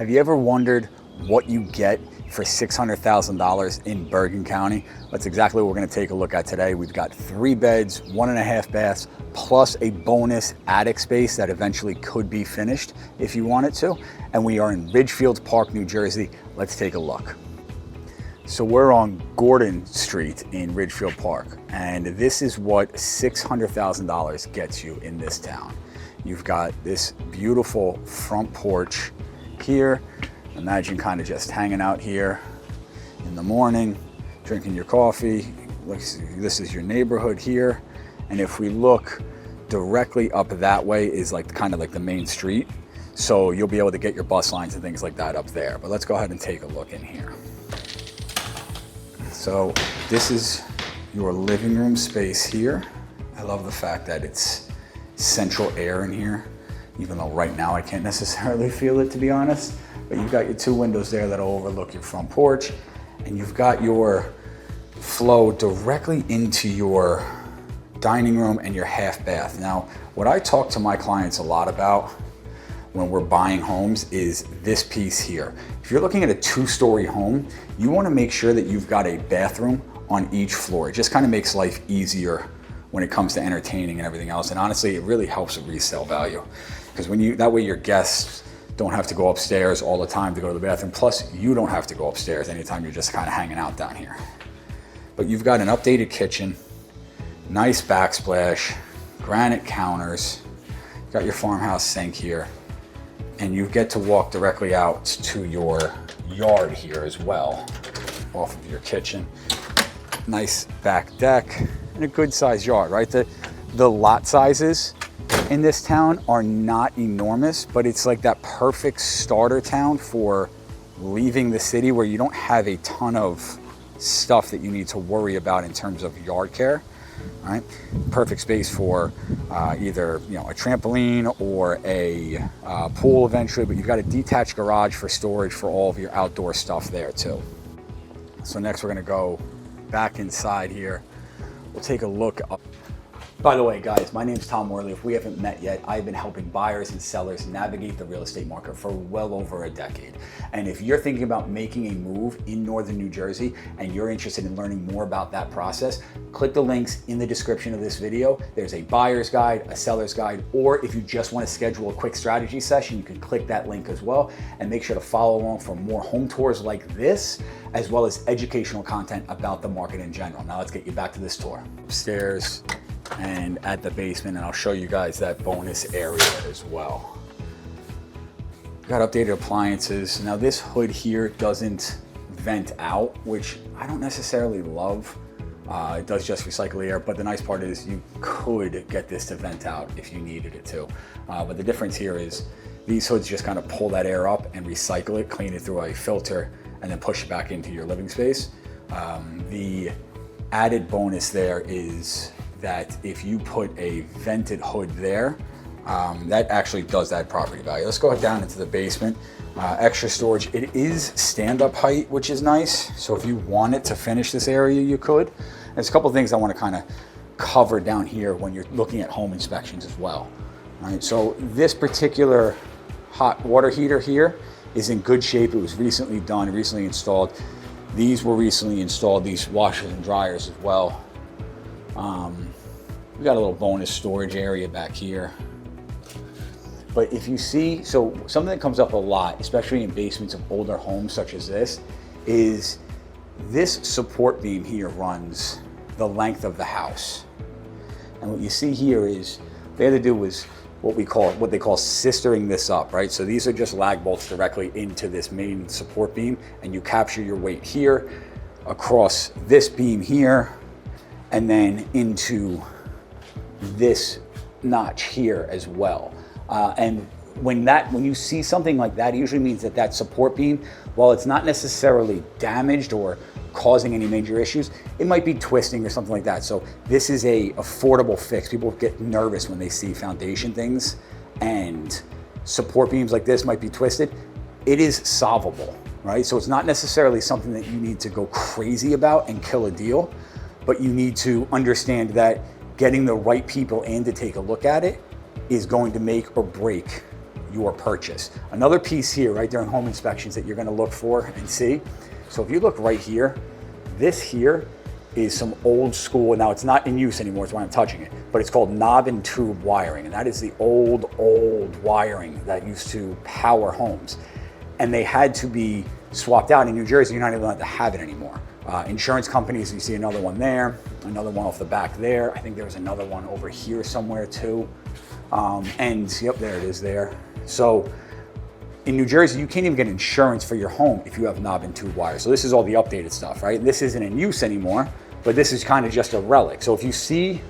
Have you ever wondered what you get for $600,000 in Bergen County? That's exactly what we're going to take a look at today. We've got 3 beds, 1.5 baths, plus a bonus attic space that eventually could be finished if you wanted to. And we are in Ridgefield Park, New Jersey. Let's take a look. So we're on Gordon Street in Ridgefield Park, and this is what $600,000 gets you in this town. You've got this beautiful front porch here. Imagine kind of just hanging out here in the morning, drinking your coffee. This is your neighborhood here. And if we look directly up that way is kind of like the main street. So you'll be able to get your bus lines and things like that up there. But let's go ahead and take a look in here. So this is your living room space here. I love the fact that it's central air in here, even though right now I can't necessarily feel it, to be honest. But you've got your 2 windows there that'll overlook your front porch, and you've got your flow directly into your dining room and your half bath. Now, what I talk to my clients a lot about when we're buying homes is this piece here. If you're looking at a 2-story home, you want to make sure that you've got a bathroom on each floor. It just kind of makes life easier when it comes to entertaining and everything else. And honestly, it really helps with resale value, because that way your guests don't have to go upstairs all the time to go to the bathroom. Plus, you don't have to go upstairs anytime you're just kind of hanging out down here. But you've got an updated kitchen, nice backsplash, granite counters, you've got your farmhouse sink here, and you get to walk directly out to your yard here as well, off of your kitchen. Nice back deck and a good sized yard, right? The lot sizes in this town are not enormous, but it's like that perfect starter town for leaving the city where you don't have a ton of stuff that you need to worry about in terms of yard care, right? Perfect space for either a trampoline or a pool eventually, but you've got a detached garage for storage for all of your outdoor stuff there too. So next we're gonna go back inside here. We'll take a look up. By the way, guys, my name's Tom Worley. If we haven't met yet, I've been helping buyers and sellers navigate the real estate market for well over a decade. And if you're thinking about making a move in northern New Jersey and you're interested in learning more about that process, click the links in the description of this video. There's a buyer's guide, a seller's guide, or if you just want to schedule a quick strategy session, you can click that link as well. And make sure to follow along for more home tours like this, as well as educational content about the market in general. Now let's get you back to this tour. Upstairs and at the basement, and I'll show you guys that bonus area as well. Got updated appliances. Now this hood here doesn't vent out, which I don't necessarily love. It does just recycle air, but the nice part is you could get this to vent out if you needed it to. But the difference here is these hoods just kind of pull that air up and recycle it, clean it through a filter, and then push it back into your living space. The added bonus there is that if you put a vented hood there, that actually does add property value. Let's go down into the basement. Extra storage. It is stand-up height, which is nice. So if you wanted to finish this area, you could. There's a couple of things I want to kind of cover down here when you're looking at home inspections as well. All right, so this particular hot water heater here is in good shape. It was recently done, recently installed. These were recently installed, these washers and dryers as well. We got a little bonus storage area back here. But if you see, so something that comes up a lot, especially in basements of older homes such as this, is this support beam here runs the length of the house. And what you see here is, they had to do was what they call sistering this up, right? So these are just lag bolts directly into this main support beam, and you capture your weight here across this beam here, and then into this notch here as well. And when you see something like that, it usually means that support beam, while it's not necessarily damaged or causing any major issues, it might be twisting or something like that. So this is a affordable fix. People get nervous when they see foundation things and support beams like this might be twisted. It is solvable, right? So it's not necessarily something that you need to go crazy about and kill a deal, but you need to understand that getting the right people in to take a look at it is going to make or break your purchase. Another piece here, right during home inspections that you're gonna look for and see. So if you look right here, this here is some old school, now it's not in use anymore, it's why I'm touching it, but it's called knob and tube wiring. And that is the old wiring that used to power homes. And they had to be swapped out. In New Jersey, you're not even allowed to have it anymore. Insurance companies, you see another one there, another one off the back there. I think there was another one over here somewhere too. And yep, there it is there. So in New Jersey, you can't even get insurance for your home if you have knob and tube wire. So this is all the updated stuff, right? This isn't in use anymore, but this is kind of just a relic. So if you see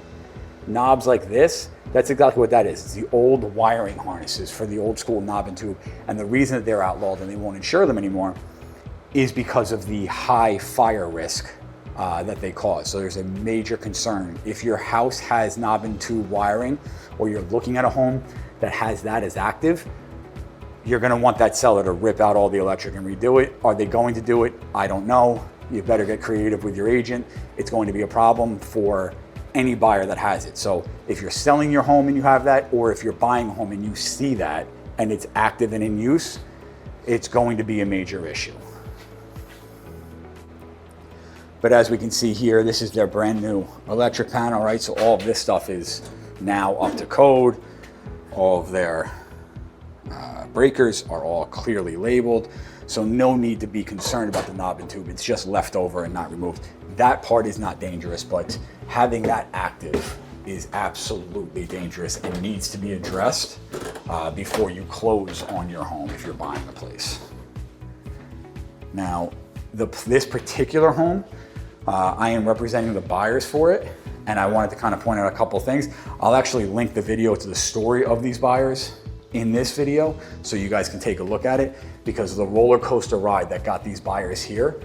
knobs like this, that's exactly what that is. It's the old wiring harnesses for the old school knob and tube. And the reason that they're outlawed and they won't insure them anymore is because of the high fire risk that they cause. So there's a major concern. If your house has knob and tube wiring, or you're looking at a home that has that as active, you're gonna want that seller to rip out all the electric and redo it. Are they going to do it? I don't know. You better get creative with your agent. It's going to be a problem for any buyer that has it. So if you're selling your home and you have that, or if you're buying a home and you see that and it's active and in use, it's going to be a major issue. But as we can see here, this is their brand new electric panel, right? So all of this stuff is now up to code. All of their breakers are all clearly labeled. So no need to be concerned about the knob and tube. It's just left over and not removed. That part is not dangerous, but having that active is absolutely dangerous and needs to be addressed before you close on your home if you're buying a place. Now, this particular home, I am representing the buyers for it, and I wanted to kind of point out a couple things. I'll actually link the video to the story of these buyers in this video so you guys can take a look at it, because the roller coaster ride that got these buyers here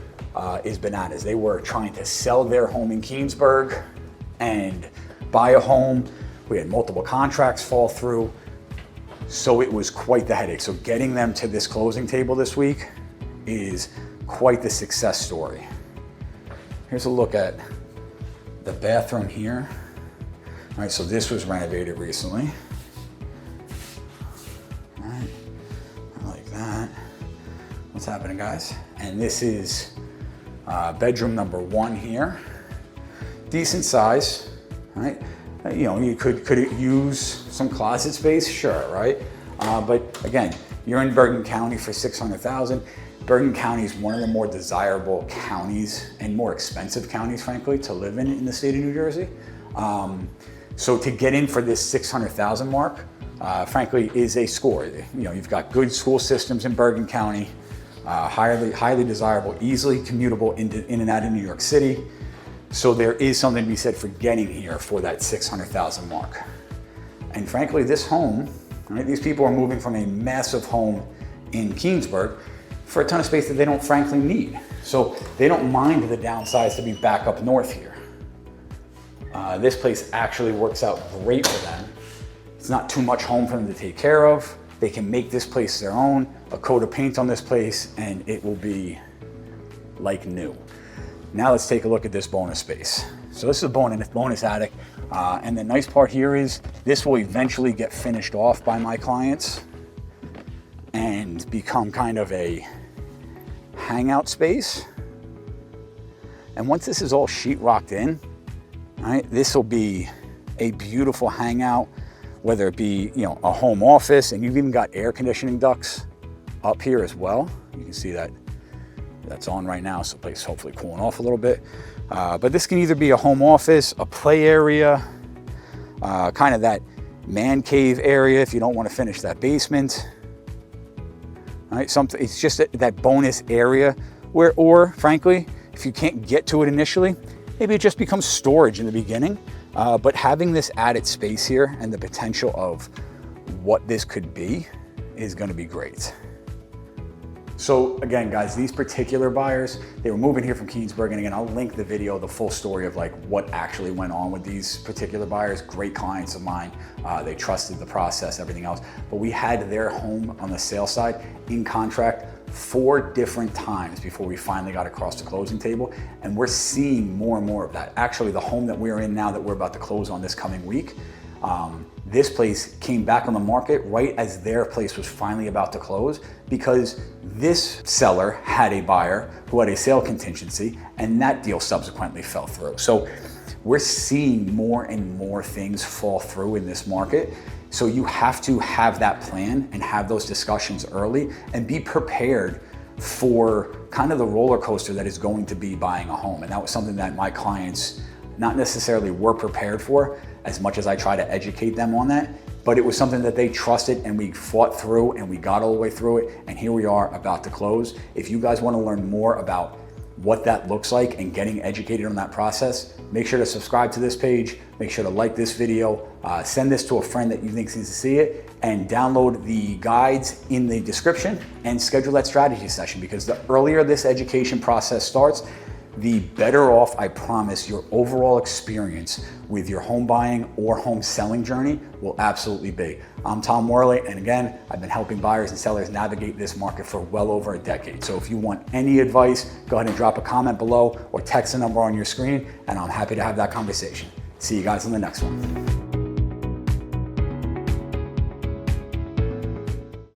is bananas. They were trying to sell their home in Keansburg and buy a home. We had multiple contracts fall through, so it was quite the headache. So getting them to this closing table this week is quite the success story. Here's a look at the bathroom here. All right, so this was renovated recently. All right, I like that. What's happening, guys? And this is bedroom number 1 here. Decent size, right? You know, you could it use some closet space? Sure, right? But again, you're in Bergen County for $600,000. Bergen County is one of the more desirable counties and more expensive counties, frankly, to live in the state of New Jersey. So to get in for this $600,000 mark, frankly, is a score. You know, you've got good school systems in Bergen County, highly desirable, easily commutable in and out of New York City. So there is something to be said for getting here for that $600,000 mark. And frankly, this home, right, these people are moving from a massive home in Keansburg for a ton of space that they don't frankly need. So they don't mind the downsize to be back up north here. This place actually works out great for them. It's not too much home for them to take care of. They can make this place their own, a coat of paint on this place, and it will be like new. Now let's take a look at this bonus space. So this is a bonus attic. And the nice part here is this will eventually get finished off by my clients and become kind of a hangout space. And once this is all sheetrocked in, right, this will be a beautiful hangout, whether it be, you know, a home office, and you've even got air conditioning ducts up here as well. You can see that that's on right now, so the place is hopefully cooling off a little bit. But this can either be a home office, a play area, kind of that man cave area if you don't want to finish that basement. Right, something, it's just that bonus area where, or frankly, if you can't get to it initially, maybe it just becomes storage in the beginning. But having this added space here and the potential of what this could be is going to be great. So again, guys, these particular buyers, they were moving here from Keansburg, and again, I'll link the video, the full story of like what actually went on with these particular buyers. Great clients of mine. They trusted the process, everything else. But we had their home on the sale side in contract 4 different times before we finally got across the closing table. And we're seeing more and more of that. Actually, the home that we're in now that we're about to close on this coming week, This place came back on the market right as their place was finally about to close, because this seller had a buyer who had a sale contingency, and that deal subsequently fell through. So we're seeing more and more things fall through in this market. So you have to have that plan and have those discussions early and be prepared for kind of the roller coaster that is going to be buying a home. And that was something that my clients not necessarily were prepared for, as much as I try to educate them on that, but it was something that they trusted, and we fought through and we got all the way through it, and here we are about to close. If you guys want to learn more about what that looks like and getting educated on that process, make sure to subscribe to this page, make sure to like this video, send this to a friend that you think needs to see it, and download the guides in the description and schedule that strategy session, because the earlier this education process starts, the better off, I promise, your overall experience with your home buying or home selling journey will absolutely be. I'm Tom Worley, and again, I've been helping buyers and sellers navigate this market for well over a decade. So if you want any advice, go ahead and drop a comment below or text the number on your screen, and I'm happy to have that conversation. See you guys on the next one.